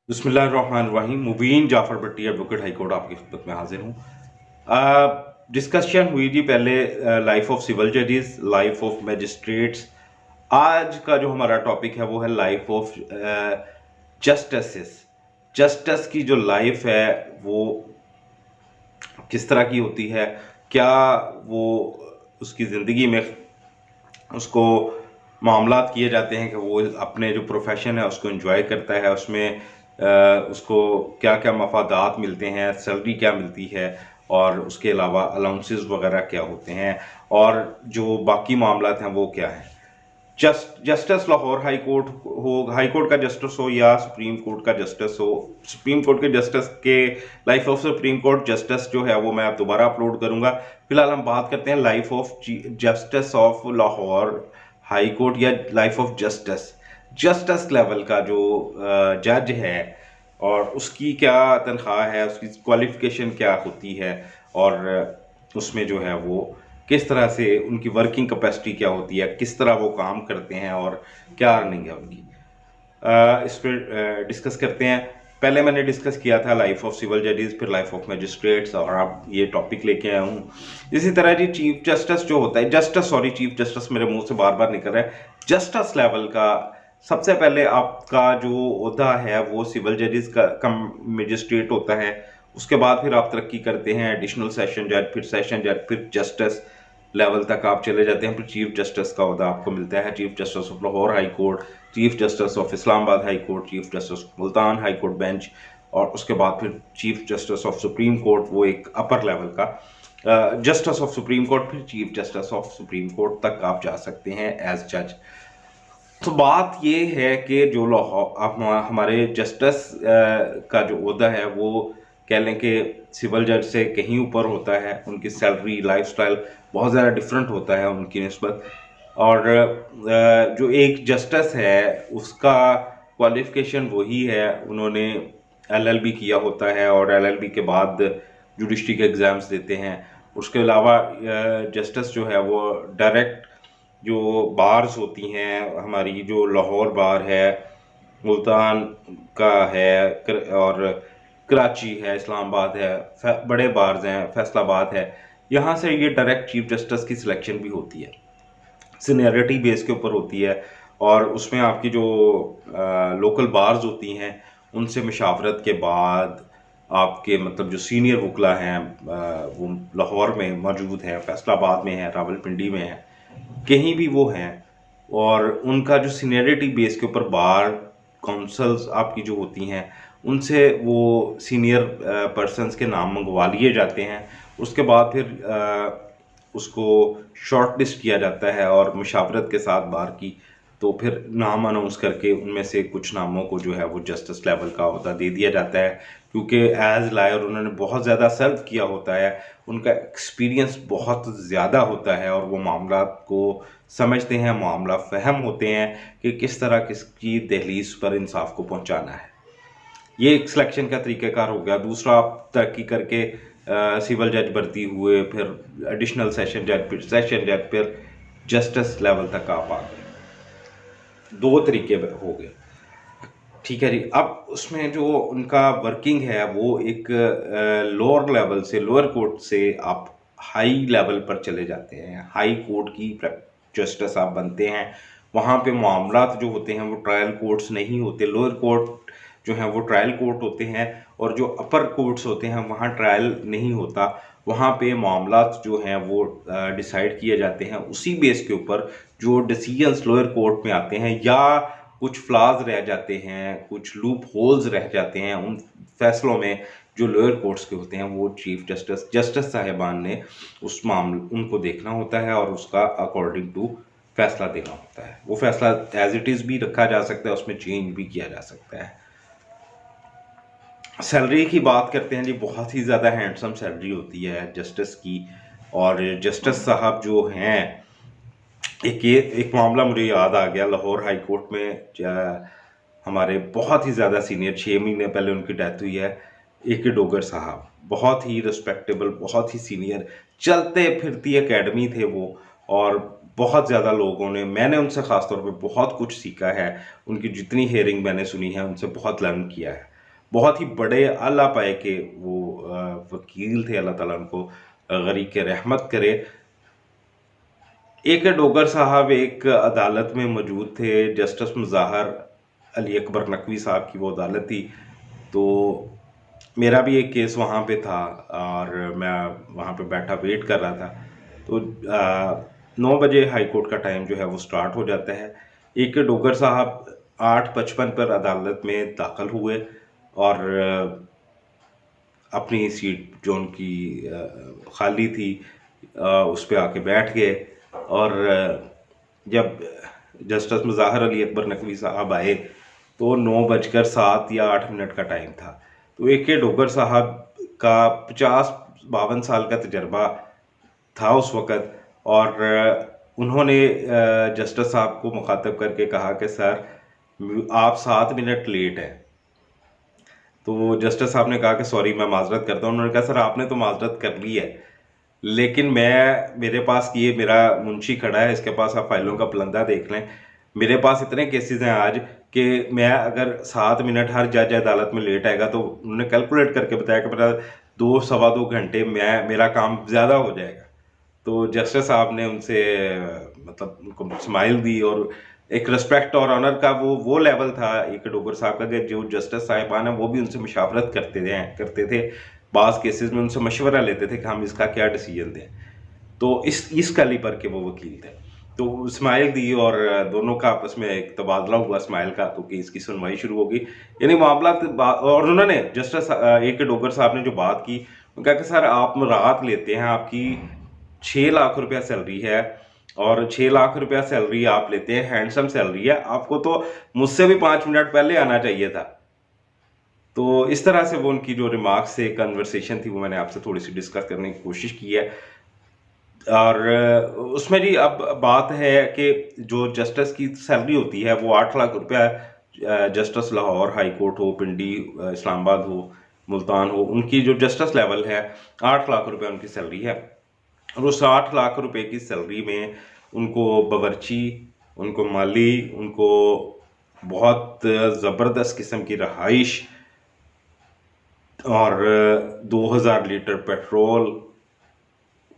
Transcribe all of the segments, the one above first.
बिस्मिल्लाहिर्रहमानिर्रहीम। मुबीन जाफ़र भट्टी advocate high court आपकी खिदमत में हाजिर हूँ। डिस्कशन हुई थी पहले लाइफ ऑफ सिविल जजेस, लाइफ ऑफ मजिस्ट्रेट्स। आज का जो हमारा टॉपिक है वो है लाइफ ऑफ जस्टिस। जस्टिस की जो लाइफ है वो किस तरह की होती है, क्या वो उसकी ज़िंदगी में उसको मामलात किए जाते हैं कि वो अपने जो प्रोफेशन है उसको एंजॉय करता है, उसमें उसको क्या क्या मफादात मिलते हैं, सैलरी क्या मिलती है, और उसके अलावा अलाउंसेस वगैरह क्या होते हैं, और जो बाकी मामलात हैं वो क्या हैं। जस्टिस लाहौर हाई कोर्ट हो, हाई कोर्ट का जस्टिस हो या सुप्रीम कोर्ट का जस्टिस हो, सुप्रीम कोर्ट के जस्टिस के life of supreme court justice जो है वो मैं अब दोबारा अपलोड करूंगा। फिलहाल हम बात करते हैं life of justice of Lahore high court या life of justice. Justice level का जो जज है और उसकी क्या तनख्वाह है, उसकी क्वालिफिकेशन क्या होती है, और उसमें जो है वो किस तरह से उनकी वर्किंग कैपेसिटी क्या होती है, किस तरह वो काम करते हैं और क्या अर्निंग है उनकी। इस पर डिस्कस करते हैं। पहले मैंने डिस्कस किया था लाइफ ऑफ सिविल जजेस, फिर लाइफ ऑफ मजिस्ट्रेट्स, और अब ये टॉपिक लेके आया हूँ। इसी तरह जी चीफ जस्टिस जो होता है, चीफ जस्टिस मेरे मुंह से बार बार निकल रहा है। जस्टिस लेवल का सबसे पहले आपका जो ओहदा है वो सिविल जजेस का कम मजिस्ट्रेट होता है। उसके बाद फिर आप तरक्की करते हैं एडिशनल सेशन जज, फिर सेशन जज, फिर जस्टिस लेवल तक आप चले जाते हैं। फिर चीफ जस्टिस का ओहदा आपको मिलता है, chief justice of Lahore high court, chief justice of Islamabad high court, chief justice of Multan high court bench, और उसके बाद फिर chief justice of supreme court, वो एक अपर लेवल का जस्टिस ऑफ सुप्रीम कोर्ट, फिर chief justice of supreme court तक आप जा सकते हैं एज जज। तो बात ये है कि जो हमारे जस्टिस का जो ओहदा है वो कह लें कि सिविल जज से कहीं ऊपर होता है। उनकी सैलरी, लाइफस्टाइल बहुत ज़्यादा डिफरेंट होता है उनकी निस्बत। और जो एक जस्टिस है उसका क्वालिफिकेशन वही है, उन्होंने एलएलबी किया होता है और एलएलबी के बाद जुडिशरी के एग्ज़ाम्स देते हैं। उसके अलावा जस्टिस जो है वो डायरेक्ट जो बार्स होती हैं, हमारी जो लाहौर बार है, मुल्तान का है, और कराची है, इस्लामाबाद है, बड़े बार्स हैं, फैसलाबाद है, यहाँ से ये डायरेक्ट चीफ जस्टिस की सिलेक्शन भी होती है, सीनियरिटी बेस के ऊपर होती है। और उसमें आपकी जो लोकल बार्स होती हैं उनसे मशावरत के बाद आपके मतलब जो सीनियर वकला हैं वो लाहौर में मौजूद हैं, फैसलाबाद में हैं, रावलपिंडी में हैं, कहीं भी वो हैं, और उनका जो सीनियरिटी बेस के ऊपर बार काउंसल्स आपकी जो होती हैं उनसे वो सीनियर पर्सनस के नाम मंगवा लिए जाते हैं। उसके बाद फिर उसको शॉर्ट लिस्ट किया जाता है और मुशावरत के साथ बार की, तो फिर नाम अनाउंस करके उनमें से कुछ नामों को जो है वो जस्टिस लेवल का ओहदा दे दिया जाता है। क्योंकि एज लायर उन्होंने बहुत ज़्यादा सर्व किया होता है, उनका एक्सपीरियंस बहुत ज़्यादा होता है, और वो मामला को समझते हैं, मामला फ़हम होते हैं कि किस तरह किसकी दहलीज पर इंसाफ को पहुंचाना है। ये एक सिलेक्शन का तरीक़ाकार हो गया। दूसरा, आप तरक्की करके सिविल जज भर्ती हुए, फिर एडिशनल सेशन जज, फिर सेशन जज, फिर जस्टिस लेवल तक आप आ गए। दो तरीके हो गए, ठीक है जी। अब उसमें जो उनका वर्किंग है वो एक लोअर लेवल से, लोअर कोर्ट से आप हाई लेवल पर चले जाते हैं, हाई कोर्ट की जस्टिस आप बनते हैं। वहाँ पे मामलात जो होते हैं वो ट्रायल कोर्ट्स नहीं होते, लोअर कोर्ट जो हैं वो ट्रायल कोर्ट होते हैं, और जो अपर कोर्ट्स होते हैं वहाँ ट्रायल नहीं होता। वहाँ पे मामलात जो हैं वो डिसाइड किए जाते हैं उसी बेस के ऊपर जो डिसीजंस लोअर कोर्ट में आते हैं, या कुछ फ्लाज रह जाते हैं, कुछ लूप होल्स रह जाते हैं उन फैसलों में जो लोअर कोर्ट्स के होते हैं, वो चीफ जस्टिस साहिबान ने उस मामले उनको देखना होता है और उसका अकॉर्डिंग टू फैसला देना होता है। वो फैसला एज इट इज़ भी रखा जा सकता है, उसमें चेंज भी किया जा सकता है। सैलरी की बात करते हैं जी, बहुत ही ज़्यादा हैंडसम सैलरी होती है जस्टिस की। और जस्टिस साहब जो हैं, एक मामला मुझे याद आ गया, लाहौर हाई कोर्ट में हमारे बहुत ही ज़्यादा सीनियर, 6 महीने पहले उनकी डेथ हुई है, AK डोगर साहब। बहुत ही रिस्पेक्टेबल, बहुत ही सीनियर, चलते फिरती एकेडमी थे वो, और बहुत ज़्यादा लोगों ने, मैंने उनसे ख़ास तौर पे बहुत कुछ सीखा है। उनकी जितनी हेयरिंग मैंने सुनी है उनसे बहुत लर्न किया है। बहुत ही बड़े आला पाए के वो वकील थे, अल्लाह ताला उनको गरीक रहमत करे। एक डोगर साहब एक अदालत में मौजूद थे, जस्टिस मुज़ाहर अली अकबर नकवी साहब की वो अदालत थी। तो मेरा भी एक केस वहाँ पे था और मैं वहाँ पे बैठा वेट कर रहा था। तो 9 बजे हाई कोर्ट का टाइम जो है वो स्टार्ट हो जाता है। एक डोगर साहब 8:55 पर अदालत में दाखिल हुए और अपनी सीट जो उनकी खाली थी उस पे आके बैठ गए। और जब जस्टिस मुज़ाहर अली अकबर नकवी साहब आए तो 9:07 या 8 मिनट का टाइम था। तो ए के डोगर साहब का 50-52 साल का तजर्बा था उस वक़्त, और उन्होंने जस्टिस साहब को मुखातब करके कहा कि सर आप 7 मिनट लेट हैं। तो जस्टिस साहब ने कहा कि सॉरी मैं माजरत करता हूँ। उन्होंने कहा सर आपने तो माजरत कर ली है, लेकिन मेरे पास ये मेरा मुंशी खड़ा है, इसके पास आप फाइलों का पलंदा देख लें। मेरे पास इतने केसेस हैं आज कि मैं अगर 7 मिनट हर जज अदालत में लेट आएगा तो उन्होंने कैलकुलेट करके बताया कि मेरा 2-2.25 घंटे मेरा काम ज़्यादा हो जाएगा। तो जस्टिस साहब ने उनसे मतलब उनको स्माइल दी और एक रिस्पेक्ट और ऑनर का वो लेवल था एक डोगर साहब का कि जो जस्टिस साहिबान हैं वो भी उनसे मशावरत करते थे। बाज़ केसेस में उनसे मशवरा लेते थे कि हम इसका क्या डिसीजन दें। तो इस कैलिबर के वो वकील थे। तो स्माइल दी और दोनों का आपस में एक तबादला हुआ स्माइल का, तो केस की सुनवाई शुरू होगी। यानी मामला और उन्होंने जस्टिस ए के डोगर साहब ने जो बात की, उन्होंने कहा कि सर आप राहत लेते हैं, आपकी 6 लाख रुपया सैलरी है और 6 लाख रुपया सैलरी आप लेते हैं, हैंडसम सैलरी है, आपको तो मुझसे भी 5 मिनट पहले आना चाहिए था। तो इस तरह से वो उनकी जो रिमार्क्स थे, कन्वर्सेशन थी, वो मैंने आपसे थोड़ी सी डिस्कस करने की कोशिश की है। और उसमें जी अब बात है कि जो जस्टिस की सैलरी होती है वो 8 लाख रुपया, जस्टिस लाहौर हाई कोर्ट हो, पिंडी, इस्लामाबाद हो, मुल्तान हो, उनकी जो जस्टिस लेवल है 8 लाख रुपया उनकी सैलरी है। और उस 8 लाख रुपए की सैलरी में उनको बावर्ची, उनको माली, उनको बहुत ज़बरदस्त किस्म की रहाइश और 2000 लीटर पेट्रोल,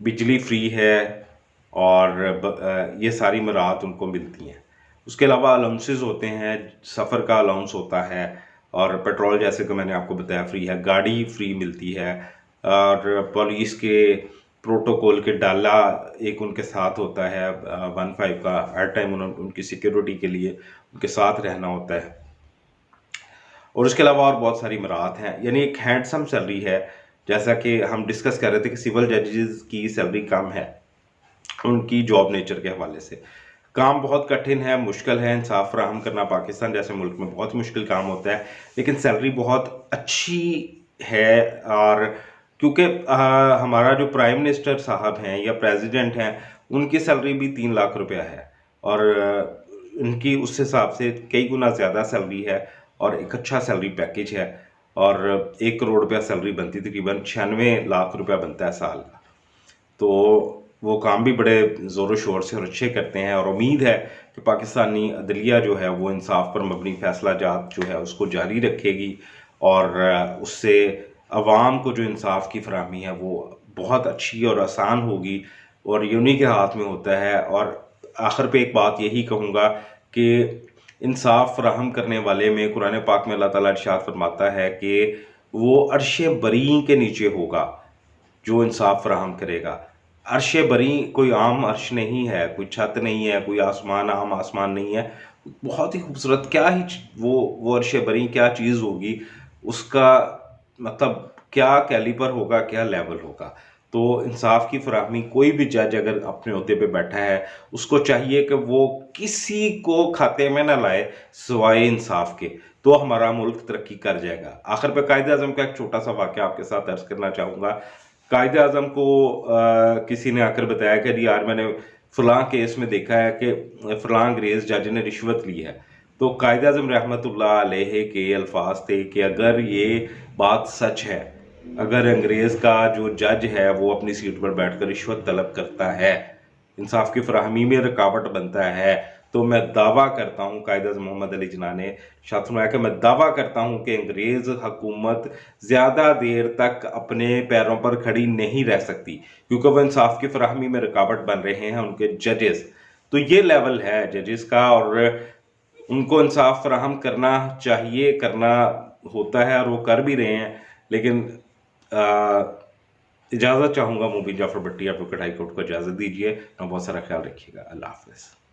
बिजली फ्री है और ये सारी मराहत उनको मिलती हैं। उसके अलावा अलाउंसेस होते हैं, सफ़र का अलाउंस होता है और पेट्रोल जैसे कि मैंने आपको बताया फ्री है, गाड़ी फ्री मिलती है और पुलिस के प्रोटोकॉल के डाला एक उनके साथ होता है 15 का, हर टाइम उनकी सिक्योरिटी के लिए उनके साथ रहना होता है। और उसके अलावा और बहुत सारी मराहत हैं, यानी एक हैंडसम सैलरी है। जैसा कि हम डिस्कस कर रहे थे कि सिविल जजेस की सैलरी कम है उनकी जॉब नेचर के हवाले से। काम बहुत कठिन है, मुश्किल है, इंसाफ फराहम करना पाकिस्तान जैसे मुल्क में बहुत मुश्किल काम होता है, लेकिन सैलरी बहुत अच्छी है। और क्योंकि हमारा जो प्राइम मिनिस्टर साहब हैं या प्रेसिडेंट हैं, उनकी सैलरी भी 3 लाख रुपया है और इनकी उस हिसाब से कई गुना ज़्यादा सैलरी है और एक अच्छा सैलरी पैकेज है। और 1 करोड़ रुपया सैलरी बनती, तकरीबन 96 लाख रुपया बनता है साल का। तो वो काम भी बड़े ज़ोरों शोर से और अच्छे करते हैं और उम्मीद है कि पाकिस्तानी अदलिया जो है वो इंसाफ पर मबनी फैसला जात जो है उसको जारी रखेगी और उससे अवाम को जो इंसाफ की फराहमी है वो बहुत अच्छी और आसान होगी और ये उन्हीं के हाथ में होता है। और आखिर पे एक बात यही कहूँगा कि इंसाफ फराहम करने वाले में कुरान पाक में अल्लाह ताला इरशाद फरमाता है कि वो अर्श बरी के नीचे होगा जो इंसाफ फराहम करेगा। अर्श बरी कोई आम अर्श नहीं है, कोई छत नहीं है, कोई आसमान आम आसमान नहीं है, बहुत ही खूबसूरत, क्या ही वो अर्श बरी क्या चीज़ होगी, उसका मतलब क्या कैलिबर होगा, क्या लेवल होगा। तो इंसाफ की फराहमी कोई भी जज अगर अपने ओहदे पे बैठा है उसको चाहिए कि वो किसी को खाते में ना लाए सिवाय इंसाफ के, तो हमारा मुल्क तरक्की कर जाएगा। आखिर पे कायदे आज़म का एक छोटा सा वाक़या आपके साथ अर्ज करना चाहूँगा। कायदे आज़म को किसी ने आकर बताया कि यार मैंने फ़लाँ केस में देखा है कि फ़लाँ अंग्रेज़ जज ने रिश्वत ली है। तो कायदे आज़म रहमतुल्लाह अलैहि के अल्फाज थे कि अगर ये बात सच है, अगर अंग्रेज़ का जो जज है वो अपनी सीट पर बैठकर रिश्वत तलब करता है, इंसाफ की फराहमी में रुकावट बनता है, तो मैं दावा करता हूँ, कायद अज़म मोहम्मद अली जिन्ना ने शाद फरमाया कि मैं दावा करता हूँ कि अंग्रेज़ हुकूमत ज़्यादा देर तक अपने पैरों पर खड़ी नहीं रह सकती, क्योंकि वो इंसाफ की फराहमी में रुकावट बन रहे हैं उनके जजेस। तो ये लेवल है जजेस का, और उनको इंसाफ फराहम करना चाहिए, करना होता है और वो कर भी रहे हैं। लेकिन इजाज़त चाहूँगा, मुबीन जाफ़र भट्टी एडवोकेट हाई कोर्ट को इजाज़त दीजिए। बहुत सारा ख्याल रखिएगा। अल्लाह हाफ़िज़।